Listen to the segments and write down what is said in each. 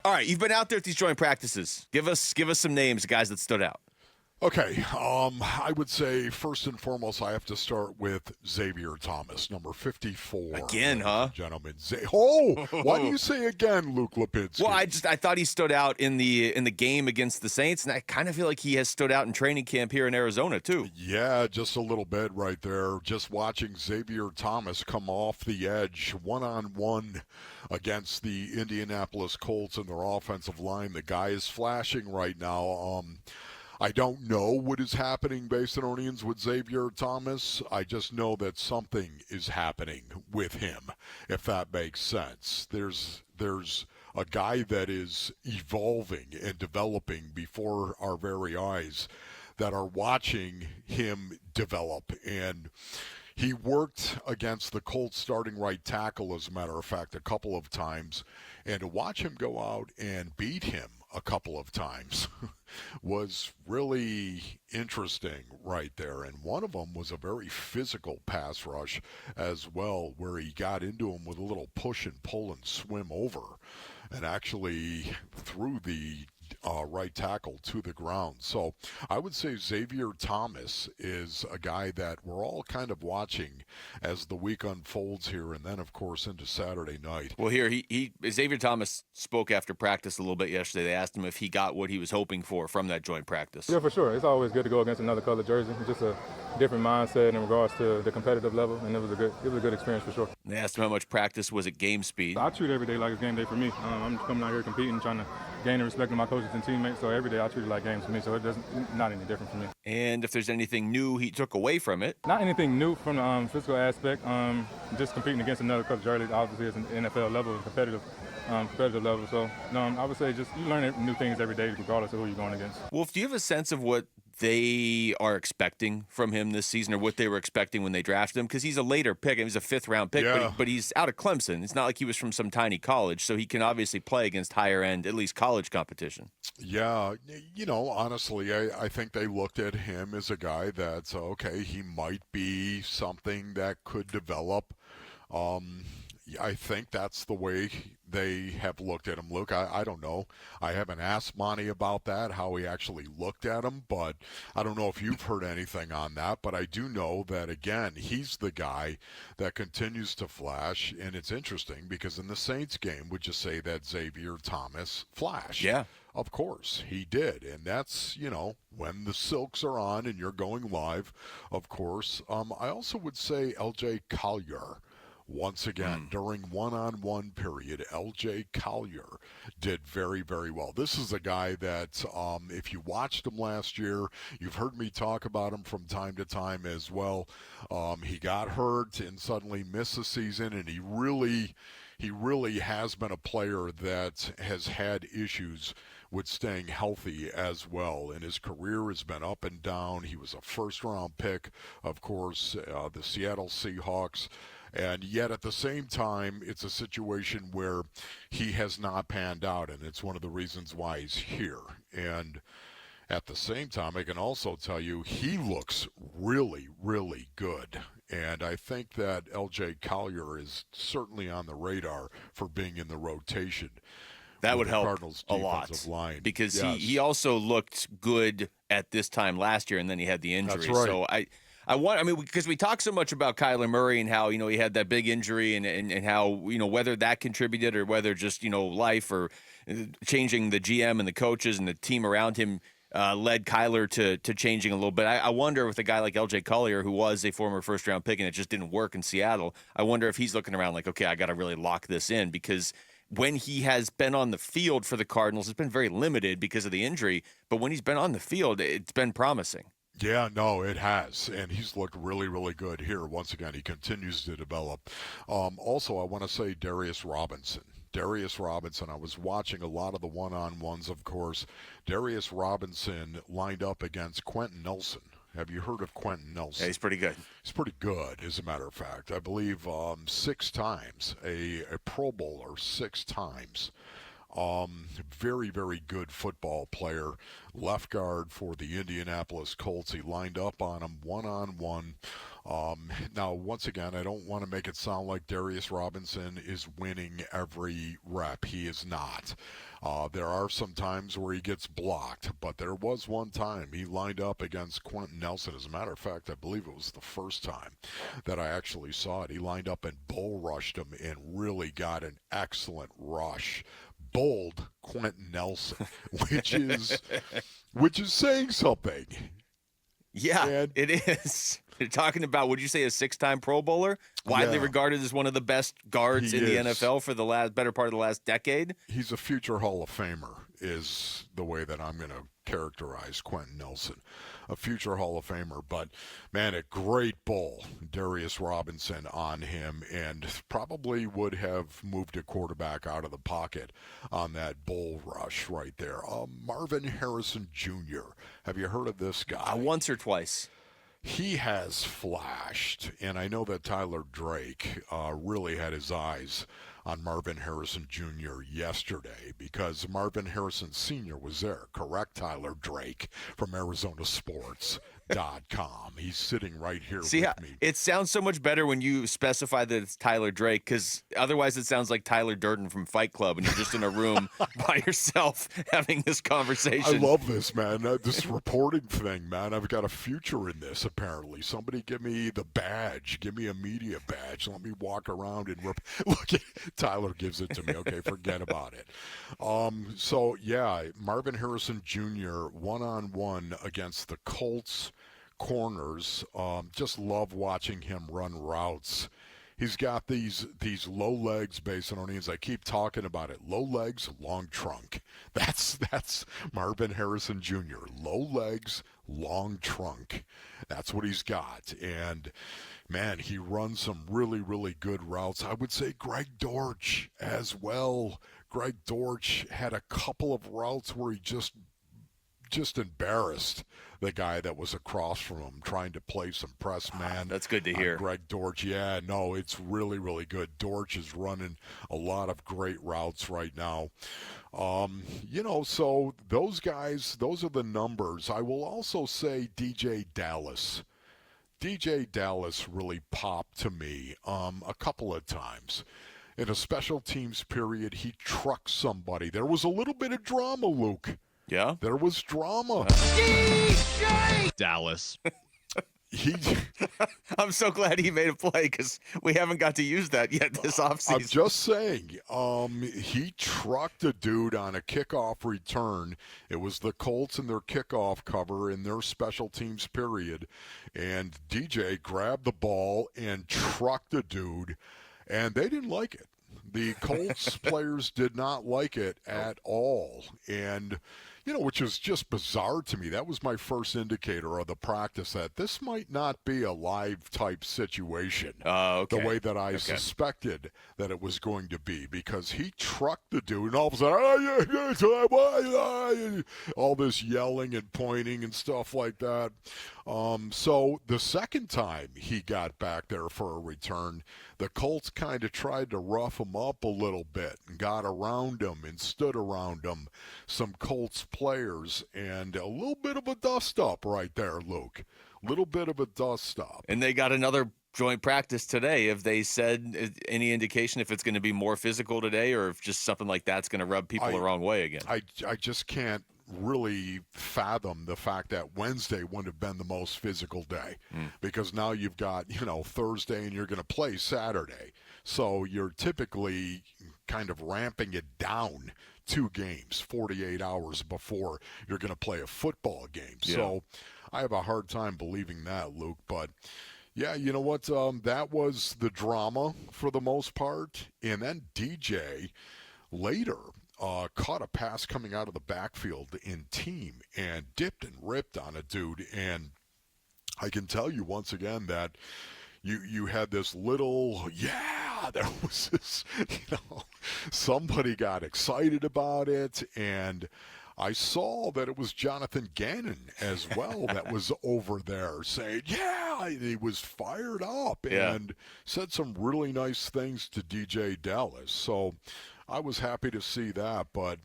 All right, you've been out there at these joint practices. Give us some names of guys that stood out. Okay, I would say first and foremost, I have to start with Xavier Thomas, number 54. Again, ladies huh? and gentlemen. Why do you say again, Luke Lipinski? Well, I thought he stood out in the game against the Saints, and I kind of feel like he has stood out in training camp here in Arizona too. Yeah, just a little bit right there. Just watching Xavier Thomas come off the edge one-on-one against the Indianapolis Colts and their offensive line. The guy is flashing right now. I don't know what is happening, Basinonians, with Xavier Thomas. I just know that something is happening with him, if that makes sense. There's a guy that is evolving and developing before our very eyes that are watching him develop. And he worked against the Colts starting right tackle, as a matter of fact, a couple of times. And to watch him go out and beat him a couple of times was really interesting right there. And one of them was a very physical pass rush as well, where he got into him with a little push and pull and swim over and actually threw the right tackle to the ground. So I would say Xavier Thomas is a guy that we're all kind of watching as the week unfolds here, and then of course into Saturday night. Well, here Xavier Thomas spoke after practice a little bit yesterday. They asked him if he got what he was hoping for from that joint practice. Yeah, for sure. It's always good to go against another color jersey. It's just a different mindset in regards to the competitive level, and it was a good experience for sure. They asked him how much practice was at game speed. I treat every day like it's game day for me. I'm just coming out here competing, trying to gain the respect of my coaches and teammates. So every day I treat it like games for me. So not any different for me. And if there's anything new he took away from it, not anything new from the physical aspect. Just competing against another color jersey, obviously, it's an NFL level, competitive level. So I would say just you learn new things every day, regardless of who you're going against. Wolf, do you have a sense of what they are expecting from him this season, or what they were expecting when they drafted him? Because he's a later pick. He was a fifth-round pick, yeah. but he's out of Clemson. It's not like he was from some tiny college, so he can obviously play against higher-end, at least college competition. Yeah, honestly, I think they looked at him as a guy that's, okay, he might be something that could develop. I think that's the way they have looked at him. Luke, I don't know. I haven't asked Monty about that, how he actually looked at him, but I don't know if you've heard anything on that. But I do know that, again, he's the guy that continues to flash, and it's interesting because in the Saints game, would you say that Xavier Thomas flashed? Yeah. Of course, he did, and that's, when the silks are on and you're going live, of course. I also would say L.J. Collier. Once again, during one-on-one period, L.J. Collier did very, very well. This is a guy that, if you watched him last year, you've heard me talk about him from time to time as well. He got hurt and suddenly missed the season, and he really has been a player that has had issues with staying healthy as well. And his career has been up and down. He was a first-round pick, of course, the Seattle Seahawks. And yet at the same time, it's a situation where he has not panned out, and it's one of the reasons why he's here. And at the same time, I can also tell you he looks really, really good. And I think that L.J. Collier is certainly on the radar for being in the rotation. That would help Cardinals a lot line. because yes. he also looked good at this time last year, and then he had the injury. That's right. So because we talk so much about Kyler Murray and how, he had that big injury and how, whether that contributed or whether just, life or changing the GM and the coaches and the team around him led Kyler to changing a little bit. I wonder with a guy like L.J. Collier, who was a former first-round pick and it just didn't work in Seattle, I wonder if he's looking around like, okay, I got to really lock this in, because when he has been on the field for the Cardinals, it's been very limited because of the injury, but when he's been on the field, it's been promising. Yeah, no, it has, and he's looked really, really good here. Once again, he continues to develop. Also, I want to say Darius Robinson. I was watching a lot of the one-on-ones, of course. Darius Robinson lined up against Quentin Nelson. Have you heard of Quentin Nelson? Yeah, he's pretty good. He's pretty good, as a matter of fact. I believe 6 times, a Pro Bowler 6 times. Very, very good football player. Left guard for the Indianapolis Colts. He lined up on him one-on-one. Now, once again, I don't want to make it sound like Darius Robinson is winning every rep. He is not. There are some times where he gets blocked, but there was one time he lined up against Quentin Nelson. As a matter of fact, I believe it was the first time that I actually saw it. He lined up and bull rushed him and really got an excellent rush. Bold Quentin Nelson, which is saying something. Yeah, and it is. You're talking about, would you say, a 6-time Pro Bowler? Widely regarded as one of the best guards in the NFL for the better part of the last decade. He's a future Hall of Famer, is the way that I'm going to characterize Quentin Nelson. A future Hall of Famer, but, man, a great bull, Darius Robinson on him, and probably would have moved a quarterback out of the pocket on that bull rush right there. Marvin Harrison Jr. Have you heard of this guy? Once or twice. He has flashed, and I know that Tyler Drake really had his eyes on Marvin Harrison Jr. yesterday because Marvin Harrison Sr. was there, correct, Tyler Drake from Arizona Sports. .com. He's sitting right here with me. It sounds so much better when you specify that it's Tyler Drake, because otherwise it sounds like Tyler Durden from Fight Club, and you're just in a room by yourself having this conversation. I love this, man. This reporting thing, man. I've got a future in this, apparently. Somebody give me the badge. Give me a media badge. Let me walk around and look. Tyler gives it to me. Okay, forget about it. So, yeah, Marvin Harrison Jr. one-on-one against the Colts corners. Just love watching him run routes. He's got these low legs, Basinonians. I keep talking about it. Low legs, long trunk. That's Marvin Harrison Jr. Low legs, long trunk. That's what he's got. And, man, he runs some really, really good routes. I would say Greg Dortch as well. Greg Dortch had a couple of routes where he just embarrassed the guy that was across from him trying to play some press man. That's good to hear. Greg Dortch, yeah, no, it's really, really good. Dortch is running a lot of great routes right now. So those guys, those are the numbers. I will also say DJ Dallas. DJ Dallas really popped to me a couple of times. In a special teams period, he trucked somebody. There was a little bit of drama, Luke. Yeah? There was drama. DJ Dallas. I'm so glad he made a play because we haven't got to use that yet this offseason. I'm just saying, he trucked a dude on a kickoff return. It was the Colts in their kickoff cover in their special teams period, and DJ grabbed the ball and trucked a dude, and they didn't like it. The Colts players did not like it at all, and which is just bizarre to me. That was my first indicator of the practice that this might not be a live type situation the way that I suspected that it was going to be, because he trucked the dude and all of a sudden, all this yelling and pointing and stuff like that. So the second time he got back there for a return, the Colts kind of tried to rough him up a little bit and got around him and stood around him, some Colts players, and a little bit of a dust-up right there, Luke. A little bit of a dust-up. And they got another joint practice today. Have they said any indication if it's going to be more physical today or if just something like that's going to rub people the wrong way again? I just can't really fathom the fact that Wednesday wouldn't have been the most physical day because now you've got, Thursday and you're going to play Saturday. So you're typically kind of ramping it down 2 games, 48 hours before you're going to play a football game. Yeah. So I have a hard time believing that, Luke. But, yeah, you know what? That was the drama for the most part. And then DJ later caught a pass coming out of the backfield in team and dipped and ripped on a dude. And I can tell you once again that you had this little, there was this, somebody got excited about it, and I saw that it was Jonathan Gannon as well that was over there saying, he was fired up and said some really nice things to DJ Dallas. So I was happy to see that. But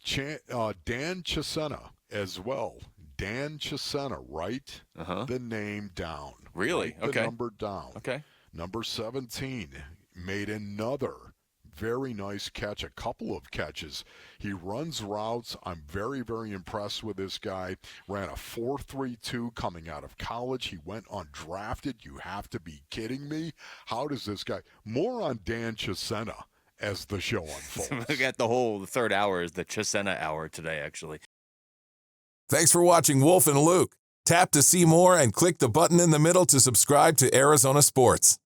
Dan Chisena as well. Dan Chisena, write the name down. Really? Write the Okay. number down. Okay. Number 17 made another very nice catch, a couple of catches. He runs routes. I'm very, very impressed with this guy. Ran a 4.32 coming out of college. He went undrafted. You have to be kidding me. How does this guy? More on Dan Chisena as the show unfolds. We got the third hour is the Chisena hour today, actually. Thanks for watching Wolf and Luke. Tap to see more and click the button in the middle to subscribe to Arizona Sports.